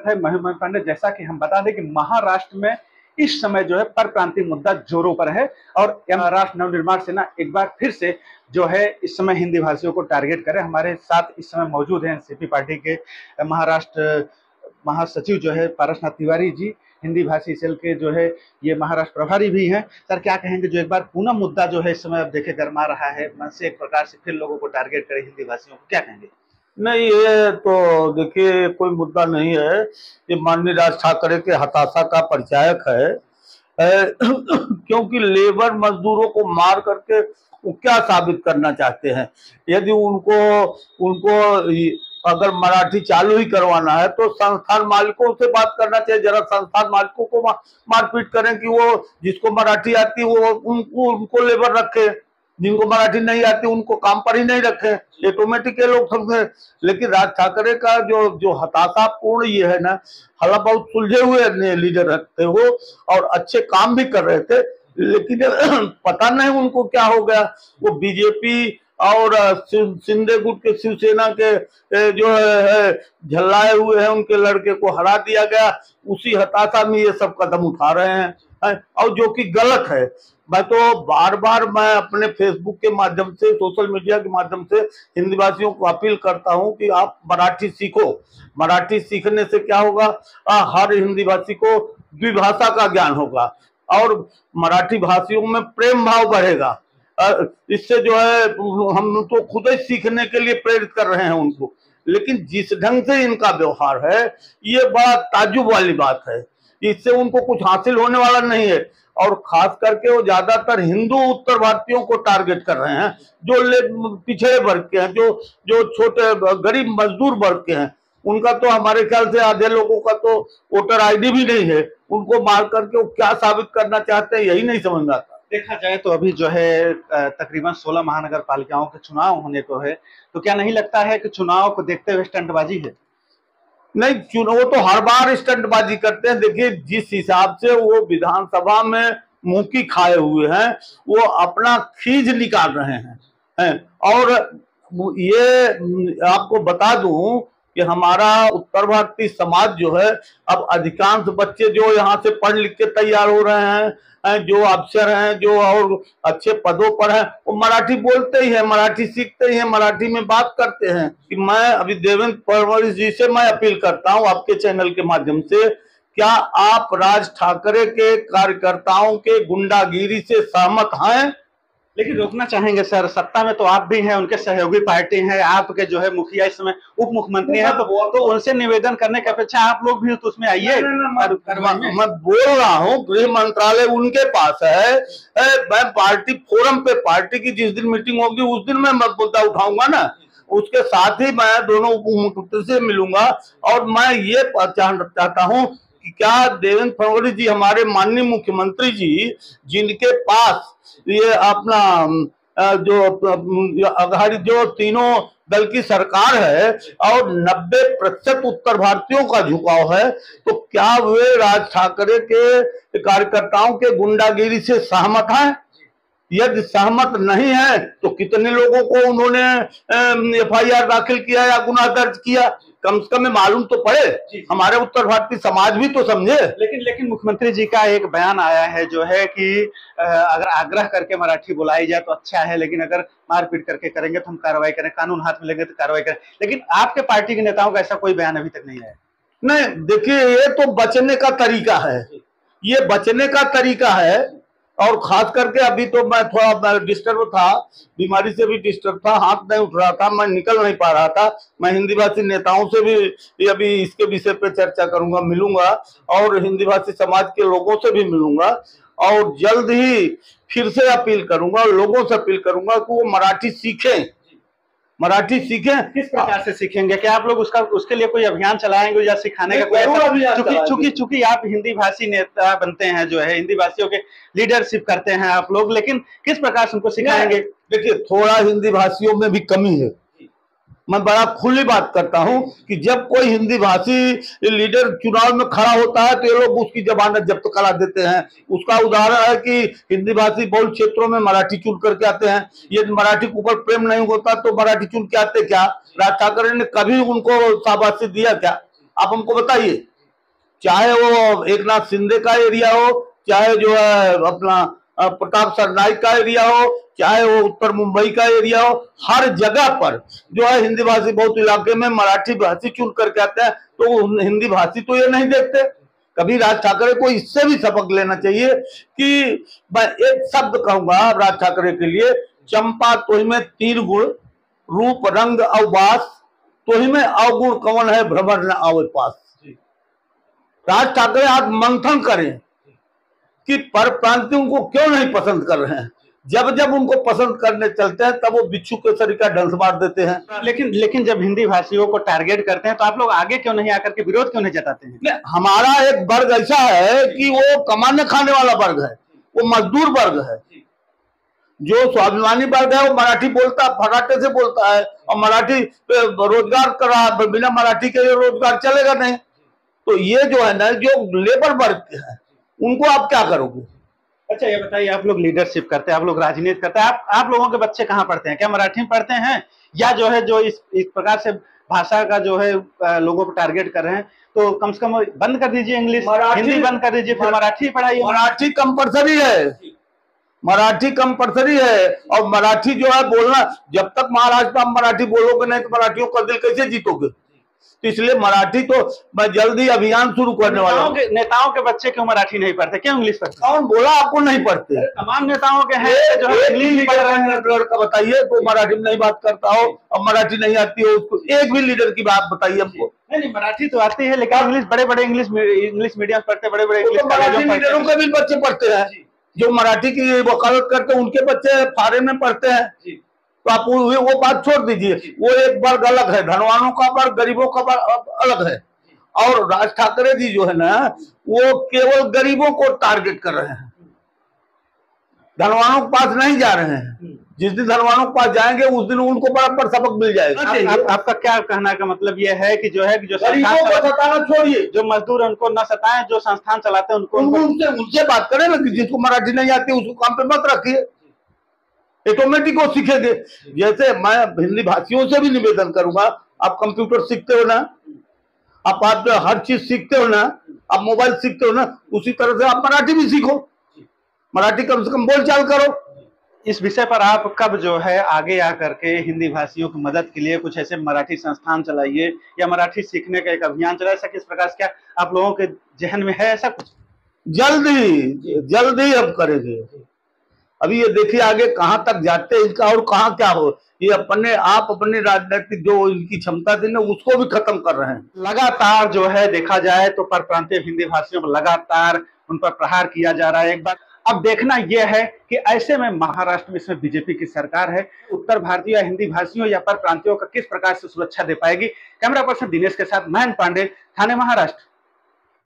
है महेंद्र पांडे। जैसा कि हम बता दें कि महाराष्ट्र में इस समय जो है परप्रांतीय मुद्दा जोरों पर है और महाराष्ट्र नवनिर्माण सेना एक बार फिर से जो है इस समय हिंदी भाषियों को टारगेट करे। हमारे साथ इस समय मौजूद हैं एनसीपी पार्टी के महाराष्ट्र महासचिव जो है पारसनाथ तिवारी जी, हिंदी भाषी सेल के जो है ये महाराष्ट्र प्रभारी भी हैं। सर क्या कहेंगे, जो एक बार पूना मुद्दा जो है इस समय अब देखे गरमा रहा है, मन से एक प्रकार से फिर लोगों को टारगेट करे हिंदी भाषियों को, क्या कहेंगे? नहीं, ये तो देखिए कोई मुद्दा नहीं है। ये माननीय राज ठाकरे के हताशा का परिचायक है। क्योंकि लेबर मजदूरों को मार करके वो क्या साबित करना चाहते हैं? यदि उनको उनको अगर मराठी चालू ही करवाना है तो संस्थान मालिकों से बात करना चाहिए। जरा संस्थान मालिकों को मारपीट करें कि वो जिसको मराठी आती है वो उनको लेबर रखे, जिनको मराठी नहीं आती उनको काम पर ही नहीं रखे। ऑटोमेटिक ये लोग समझे। लेकिन राज ठाकरे का जो हताशापूर्ण ये है ना, हालांकि बहुत सुलझे हुए लीडर रखते हो और अच्छे काम भी कर रहे थे, लेकिन पता नहीं उनको क्या हो गया। वो बीजेपी और शिंदे गुट के शिवसेना के जो है झल्लाए हुए हैं, उनके लड़के को हरा दिया गया। उसी हताशा में ये सब कदम उठा रहे हैं और जो कि गलत है। मैं तो बार बार मैं अपने फेसबुक के माध्यम से, सोशल मीडिया के माध्यम से हिंदी भाषियों को अपील करता हूं कि आप मराठी सीखो। मराठी सीखने से क्या होगा, हर हिंदी भाषी को द्विभाषा का ज्ञान होगा और मराठी भाषियों में प्रेम भाव बढ़ेगा। इससे जो है हम तो खुद ही सीखने के लिए प्रेरित कर रहे हैं उनको। लेकिन जिस ढंग से इनका व्यवहार है ये बड़ा ताज्जुब वाली बात है। इससे उनको कुछ हासिल होने वाला नहीं है और खास करके वो ज्यादातर हिंदू उत्तर भारतीयों को टारगेट कर रहे हैं, जो पिछड़े वर्ग के हैं, जो छोटे गरीब मजदूर वर्ग के हैं। उनका तो हमारे ख्याल से आधे लोगों का तो वोटर आईडी भी नहीं है। उनको मार करके वो क्या साबित करना चाहते हैं यही नहीं समझ में आता। देखा जाए तो अभी जो है तकरीबन 16 महानगर पालिकाओं के चुनाव होने को है, तो क्या नहीं लगता है कि चुनाव को देखते हुए स्टंटबाजी है? नहीं, चुनाव तो हर बार स्टंटबाजी करते हैं। देखिए जिस हिसाब से वो विधानसभा में मुंह खाए हुए हैं, वो अपना खींच निकाल रहे हैं। और ये आपको बता दूं कि हमारा उत्तर भारतीय समाज जो है, अब अधिकांश बच्चे जो यहाँ से पढ़ लिख के तैयार हो रहे हैं, जो अफसर हैं, जो और अच्छे पदों पर हैं, वो मराठी बोलते ही हैं, मराठी सीखते ही हैं, मराठी में बात करते हैं। कि मैं अभी देवेंद्र फडणवीस जी से मैं अपील करता हूं आपके चैनल के माध्यम से, क्या आप राज ठाकरे के कार्यकर्ताओं के गुंडागिरी से सहमत हैं? लेकिन रोकना चाहेंगे सर, सत्ता में तो आप भी हैं, उनके सहयोगी पार्टी हैं, आपके जो है मुखिया इस समय उप मुख्यमंत्री हैं, तो उनसे निवेदन करने की अपेक्षा आप लोग भी तो उसमें आइए। मैं बोल रहा हूँ गृह मंत्रालय उनके पास है। मैं पार्टी फोरम पे, पार्टी की जिस दिन मीटिंग होगी उस दिन मैं मुद्दा उठाऊंगा ना, उसके साथ ही मैं दोनों उप मुख्यमंत्री से मिलूंगा। और मैं ये चाहता हूँ कि क्या देवेंद्र फडणवीस जी, हमारे माननीय मुख्यमंत्री जी, जिनके पास ये अपना जो अघाड़ी जो तीनों दल की सरकार है और 90% उत्तर भारतीयों का झुकाव है, तो क्या वे राज ठाकरे के कार्यकर्ताओं के गुंडागिरी से सहमत हैं? यदि सहमत नहीं है तो कितने लोगों को उन्होंने एफआईआर दाखिल किया या गुनाह दर्ज किया, कम से कम मालूम तो पड़े। हमारे उत्तर भारतीय समाज भी तो समझे। लेकिन मुख्यमंत्री जी का एक बयान आया है जो है कि अगर आग्रह करके मराठी बुलाई जाए तो अच्छा है, लेकिन अगर मारपीट करके करेंगे तो हम कार्रवाई करें, कानून हाथ में लेंगे तो कार्रवाई करें। लेकिन आपके पार्टी के नेताओं का ऐसा कोई बयान अभी तक नहीं है। नहीं, देखिए ये तो बचने का तरीका है, ये बचने का तरीका है। और खास करके अभी तो मैं थोड़ा डिस्टर्ब था, बीमारी से भी डिस्टर्ब था, हाथ नहीं उठ रहा था, मैं निकल नहीं पा रहा था। मैं हिंदी भाषी नेताओं से भी अभी इसके विषय पे चर्चा करूंगा, मिलूंगा और हिंदी भाषी समाज के लोगों से भी मिलूंगा और जल्द ही फिर से अपील करूंगा, लोगों से अपील करूंगा कि वो मराठी सीखें। मराठी सीखें। किस प्रकार से सीखेंगे? क्या आप लोग उसके लिए कोई अभियान चलाएंगे या सिखाने का कोई? चूंकि आप हिंदी भाषी नेता बनते हैं, जो है हिंदी भाषियों के लीडरशिप करते हैं आप लोग, लेकिन किस प्रकार से उनको सिखाएंगे? देखिए थोड़ा हिंदी भाषियों में भी कमी है। मैं बड़ा खुली बात करता हूं कि जब कोई हिंदी भाषी लीडर चुनाव में खड़ा होता है तो ये लोग उसकी जमानत जब्त करा देते हैं। उसका उदाहरण है कि हिंदी भाषी बहुल क्षेत्रों में मराठी चुन करके आते हैं। ये मराठी के ऊपर प्रेम नहीं होता तो मराठी चुन के आते क्या? राज ठाकरे ने कभी उनको शाबाशी दिया क्या? आप हमको बताइए। चाहे वो एक नाथ शिंदे का एरिया हो, चाहे जो है अपना प्रताप सरनाईक का एरिया हो, चाहे वो उत्तर मुंबई का एरिया हो, हर जगह पर जो है हिंदी भाषी बहुत इलाके में मराठी भाषी चुन करके आते हैं, तो हिंदी भाषी तो ये नहीं देखते। कभी राज ठाकरे को इससे भी सबक लेना चाहिए कि मैं एक शब्द कहूंगा राज ठाकरे के लिए, चंपा तोहि में तीन गुण, रूप रंग अवबास, तोहि में अवगुण कौन है भ्रमर न आवे पास। राज ठाकरे आज मंथन करें कि परप्रांतियों को क्यों नहीं पसंद कर रहे हैं। जब जब उनको पसंद करने चलते हैं तब वो बिच्छू के सरी का डंस मार देते हैं। लेकिन जब हिंदी भाषियों को टारगेट करते हैं तो आप लोग आगे क्यों नहीं आकर के विरोध क्यों नहीं जताते हैं? हमारा एक वर्ग ऐसा है कि वो कमाने खाने वाला वर्ग है, वो मजदूर वर्ग है। जो स्वाभिमानी वर्ग है वो मराठी बोलता, फटाटे से बोलता है, और मराठी रोजगार कर रहा है, बिना मराठी के रोजगार चलेगा नहीं। तो ये जो है ना, जो लेबर वर्ग है, उनको आप क्या करोगे? अच्छा ये बताइए, आप लोग लीडरशिप करते हैं, आप लोग राजनीति करते हैं, आप लोगों के बच्चे कहाँ पढ़ते हैं? क्या मराठी में पढ़ते हैं, या जो है जो इस प्रकार से भाषा का जो है लोगों को टारगेट कर रहे हैं, तो कम से कम बंद कर दीजिए इंग्लिश, हिंदी बंद कर दीजिए, फिर मराठी पढ़ाइए। मराठी कंपलसरी है, मराठी कंपलसरी है। और मराठी जो है बोलना, जब तक महाराष्ट्र में मराठी बोलोगे नहीं तो मराठियों का दिल कैसे जीतोगे? तो इसलिए मराठी तो मैं जल्दी अभियान शुरू करने वाला हूँ। नेताओं के बच्चे क्यों मराठी नहीं पढ़ते, क्यों इंग्लिश पढ़ते? कौन बोला आपको नहीं पढ़ते? तमाम नेताओं के हैं जो इंग्लिश नहीं पढ़ रहे हैं। लड़का बताइए तो मराठी में नहीं बात करता हो और मराठी नहीं आती हो उसको, एक भी लीडर की बात बताइए हमको। नहीं, मराठी तो आती है, लेकिन इंग्लिश बड़े इंग्लिश मीडियम पढ़ते, बड़े मराठी मीडियम के भी बच्चे पढ़ते हैं, जो मराठी की वकालत करते हैं उनके बच्चे फॉरेन में पढ़ते हैं। तो आप वो बात छोड़ दीजिए, वो एक वर्ग अलग है, धनवानों का वर्ग, गरीबों का वर्ग अलग है। और राज ठाकरे जी जो है ना, वो केवल गरीबों को टारगेट कर रहे हैं, धनवानों के पास नहीं जा रहे हैं। जिस दिन धनवानों के पास जाएंगे उस दिन उनको बराबर सबक मिल जाएगा। आपका क्या कहना का मतलब ये है कि जो है कि जो गरीबों को सताना छोड़िए, जो मजदूर है उनको न सताएं, जो संस्थान चलाते हैं उनको उनसे बात करें ना, कि जिसको मराठी नहीं आती उसको काम पे मत रखिए, ऑटोमेटिक वो सीखेंगे। जैसे मैं हिंदी भाषियों से भी निवेदन करूंगा, आप कंप्यूटर सीखते हो ना, आप हर चीज सीखते हो ना, आप मोबाइल सीखते हो ना, उसी तरह से आप मराठी भी सीखो, मराठी कम से कम बोलचाल करो। इस विषय पर आप कब जो है आगे आकर के हिंदी भाषियों की मदद के लिए कुछ ऐसे मराठी संस्थान चलाइए या मराठी सीखने का एक अभियान चलाए, ऐसा किस प्रकार से क्या आप लोगों के जहन में है ऐसा कुछ? जल्द ही अब करेंगे। अभी ये देखिए आगे कहां तक जाते हैं इनका, और कहां क्या हो। ये अपने राजनीतिक जो इनकी क्षमता थी ना, उसको भी खत्म कर रहे हैं। लगातार जो है देखा जाए तो परप्रांतीय हिंदी भाषियों पर लगातार उन पर प्रहार किया जा रहा है। एक बार अब देखना यह है कि ऐसे में महाराष्ट्र में इसमें बीजेपी की सरकार है, उत्तर भारतीय हिंदी भाषियों या परप्रांतियों का किस प्रकार से सुरक्षा दे पाएगी। कैमरा पर्सन दिनेश के साथ मैं पांडे, थाने महाराष्ट्र।